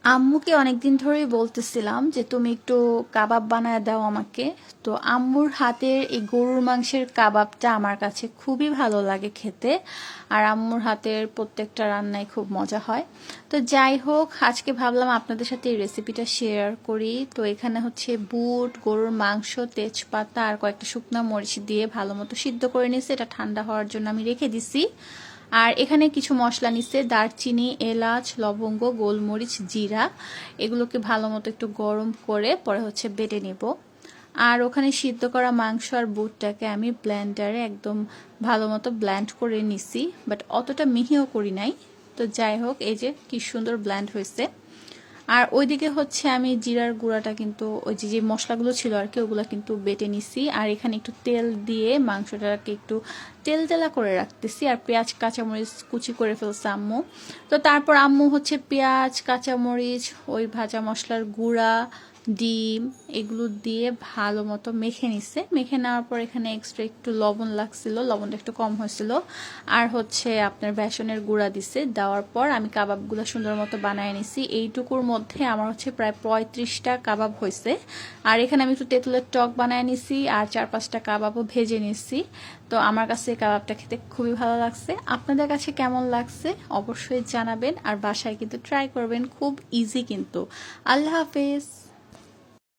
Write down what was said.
আম্মুকে অনেকদিন ধরেই বলতেছিলাম যে তুমি একটু কাবাব বানায় দাও আমাকে। তো আম্মুর হাতের এই গরুর মাংসের কাবাবটা আমার কাছে খুবই ভালো লাগে খেতে। আর আম্মুর হাতের প্রত্যেকটা রান্নাই খুব মজা হয়। তো যাই হোক, আজকে ভাবলাম আপনাদের সাথে এই রেসিপিটা শেয়ার করি। তো এখানে হচ্ছে বুট, গরুর মাংস, তেজপাতা আর কয়েকটা শুকনো মরিচ দিয়ে ভালো মতো সিদ্ধ করে নিয়েছি। এটা ঠান্ডা হওয়ার জন্য আমি রেখে দিছি। আর এখানে কিছু মশলা নিচ্ছে, দারচিনি, এলাচ, লবঙ্গ, গোলমরিচ, জিরা। এগুলোকে ভালো মতো একটু গরম করে পরে হচ্ছে বেটে নেব। আর ওখানে সিদ্ধ করা মাংস আর বুটটাকে আমি ব্লেন্ডারে একদম ভালো মতো ব্লেন্ড করে নিছি, বাট অতটা মিহিও করি নাই। তো যাই হোক, এই যে কি সুন্দর ব্লেন্ড হয়েছে। আর ওইদিকে হচ্ছে আমি জিরার গুঁড়াটা কিন্তু ওই যে যে মশলাগুলো ছিল আর কি, ওগুলো কিন্তু বেটে নিছি। আর এখানে একটু তেল দিয়ে মাংসটাকে একটু তেল তেলা করে রাখতেছি। আর পেঁয়াজ কাঁচামরিচ কুচি করে ফেলছে আম্মু। তো তারপর আম্মু হচ্ছে পেঁয়াজ, কাঁচামরিচ, ওই ভাজা মশলার গুঁড়া, ডিম এগুলো দিয়ে ভালো মতো মেখে নিচ্ছে। মেখে নেওয়ার পর এখানে এক্সট্রা একটু লবণ লাগছিল, লবণটা একটু কম হয়েছিল। আর হচ্ছে আপনার বেসনের গুঁড়া দিছে। দেওয়ার পর আমি কাবাবগুলো সুন্দর মতো বানিয়ে নিছি। এইটুকুর মধ্যে আমার হচ্ছে প্রায় 35টা কাবাব হয়েছে। আর এখানে আমি একটু তেঁতুলের টক বানিয়ে নিছি আর 4-5টা কাবাবও ভেজে নিছি। তো আমার কাছে এই কাবাবটা খেতে খুবই ভালো লাগছে। আপনাদের কাছে কেমন লাগছে অবশ্যই জানাবেন। আর বাসায় কিন্তু ট্রাই করবেন, খুব ইজি কিন্তু। আল্লাহ হাফেজ।